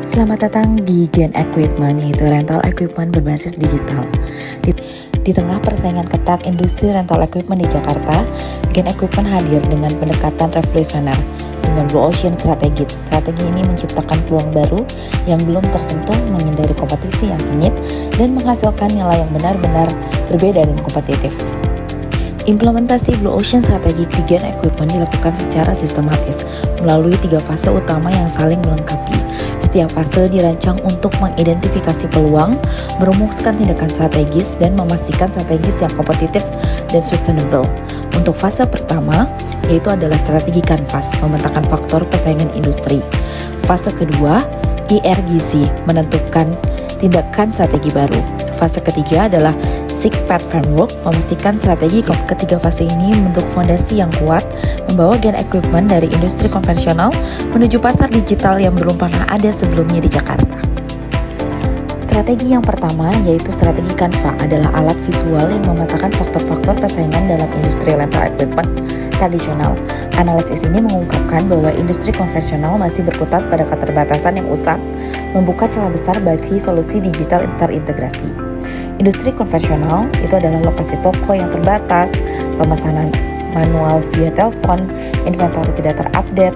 Selamat datang di Gen Equipment, yaitu rental equipment berbasis digital. Di tengah persaingan ketat industri rental equipment di Jakarta, Gen Equipment hadir dengan pendekatan revolusioner dengan Blue Ocean Strategy. Strategi ini menciptakan peluang baru yang belum tersentuh, menghindari kompetisi yang sengit, dan menghasilkan nilai yang benar-benar berbeda dan kompetitif. Implementasi Blue Ocean Strategy di Gen Equipment dilakukan secara sistematis melalui 3 fase utama yang saling melengkapi. Setiap fase dirancang untuk mengidentifikasi peluang, merumuskan tindakan strategis, dan memastikan strategis yang kompetitif dan sustainable. Untuk fase pertama, yaitu adalah strategi kanvas, memetakan faktor persaingan industri. Fase kedua, IRGC, menentukan tindakan strategi baru. Fase ketiga adalah Seek Path Framework, memastikan strategi. Ketiga fase ini membentuk fondasi yang kuat, membawa Gen Equipment dari industri konvensional menuju pasar digital yang belum pernah ada sebelumnya di Jakarta. Strategi yang pertama, yaitu strategi Canva, adalah alat visual yang memetakan faktor-faktor persaingan dalam industri rental equipment tradisional. Analisis ini mengungkapkan bahwa industri konvensional masih berkutat pada keterbatasan yang usang, membuka celah besar bagi solusi digital terintegrasi. Industri konvensional itu adalah lokasi toko yang terbatas, pemesanan manual via telepon, inventory tidak terupdate,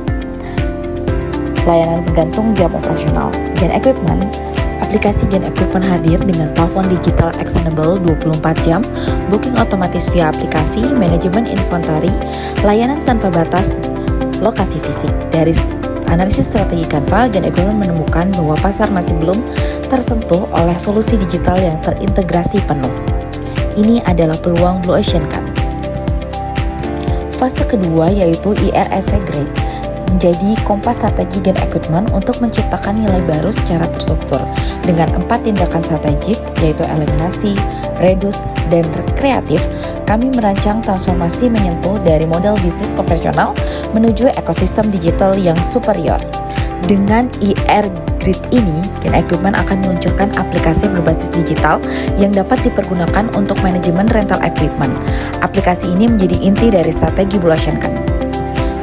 layanan bergantung jam operasional. Gen Equipment, aplikasi Gen Equipment hadir dengan plafon digital actionable 24 jam, booking otomatis via aplikasi, manajemen inventory, layanan tanpa batas, lokasi fisik. Dari analisis strategi Canva, Gen Equipment menemukan bahwa pasar masih belum tersentuh oleh solusi digital yang terintegrasi penuh. Ini adalah peluang Blue Ocean kami. Fase kedua, yaitu IRSC Grade, menjadi kompas strategi Gen Equipment untuk menciptakan nilai baru secara terstruktur dengan 4 tindakan strategik, yaitu eliminasi, reduce, dan kreatif. Kami merancang transformasi menyentuh dari model bisnis konvensional menuju ekosistem digital yang superior. Dengan IR Grid ini, Gen Equipment akan meluncurkan aplikasi berbasis digital yang dapat dipergunakan untuk manajemen rental equipment. Aplikasi ini menjadi inti dari strategi Blue Ocean kami.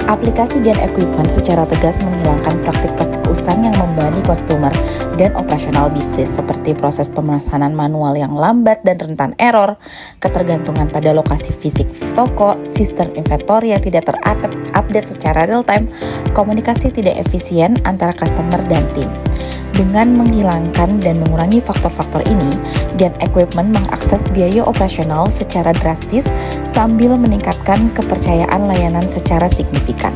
Aplikasi Gen Equipment secara tegas menghilangkan praktik-praktik usang yang membebani konsumer dan operasional bisnis seperti proses pemesanan manual yang lambat dan rentan error, ketergantungan pada lokasi fisik toko, sistem inventory yang tidak terupdate secara real time, komunikasi tidak efisien antara customer dan tim. Dengan menghilangkan dan mengurangi faktor-faktor ini, Gen Equipment mengakses biaya operasional secara drastis sambil meningkatkan kepercayaan layanan secara signifikan.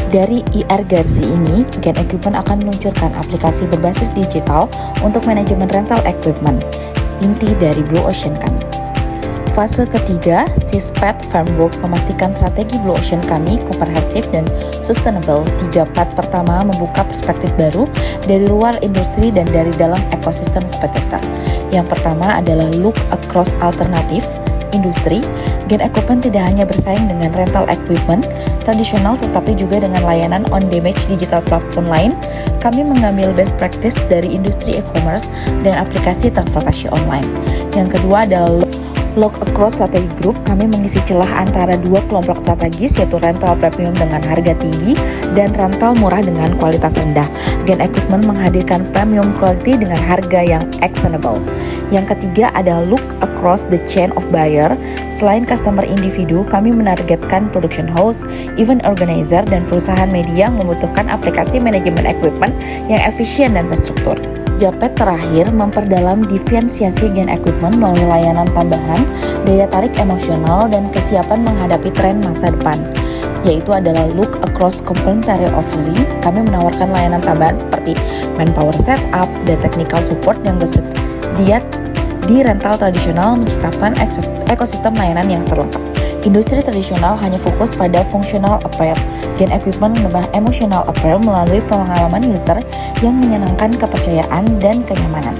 Dari IRGC ini, Gen Equipment akan meluncurkan aplikasi berbasis digital untuk manajemen rental equipment, inti dari Blue Ocean kami. Fase ketiga, Seek Path Framework, memastikan strategi Blue Ocean kami komprehensif dan sustainable. 3 part pertama membuka perspektif baru dari luar industri dan dari dalam ekosistem kompetitor. Yang pertama adalah look across alternatif industri. Gen Equipment tidak hanya bersaing dengan rental equipment tradisional, tetapi juga dengan layanan on-demand digital platform lain. Kami mengambil best practice dari industri e-commerce dan aplikasi transportasi online. Yang kedua adalah Look Across Strategy Group. Kami mengisi celah antara 2 kelompok strategis, yaitu rental premium dengan harga tinggi dan rental murah dengan kualitas rendah. Gen Equipment menghadirkan premium quality dengan harga yang actionable. Yang ketiga ada Look Across the Chain of Buyer. Selain customer individu, kami menargetkan production house, event organizer, dan perusahaan media yang membutuhkan aplikasi manajemen equipment yang efisien dan terstruktur. Japet terakhir memperdalam diferensiasi Gen Equipment melalui layanan tambahan, daya tarik emosional, dan kesiapan menghadapi tren masa depan, yaitu adalah Look Across Complementary Offering. Kami menawarkan layanan tambahan seperti manpower setup dan technical support yang bersedia di rental tradisional, menciptakan ekosistem layanan yang terlengkap. Industri tradisional hanya fokus pada functional apparel. Gen Equipment menambah emotional apparel melalui pengalaman user yang menyenangkan, kepercayaan, dan kenyamanan.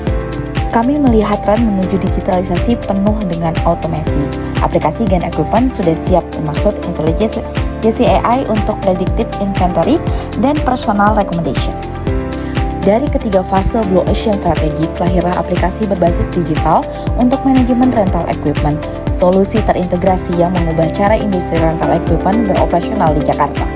Kami melihat tren menuju digitalisasi penuh dengan automasi. Aplikasi Gen Equipment sudah siap, termasuk Intelligence AI untuk predictive inventory dan personal recommendation. Dari ketiga fase Blue Ocean Strategy, lahirlah aplikasi berbasis digital untuk manajemen rental equipment, solusi terintegrasi yang mengubah cara industri rental equipment beroperasional di Jakarta.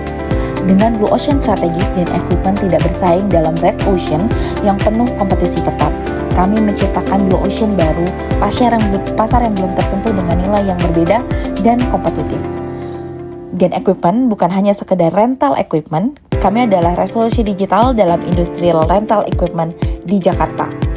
Dengan Blue Ocean Strategies, Gen Equipment tidak bersaing dalam Red Ocean yang penuh kompetisi ketat. Kami menciptakan Blue Ocean baru, pasar yang belum tersentuh dengan nilai yang berbeda dan kompetitif. Gen Equipment bukan hanya sekedar rental equipment, kami adalah resolusi digital dalam industri rental equipment di Jakarta.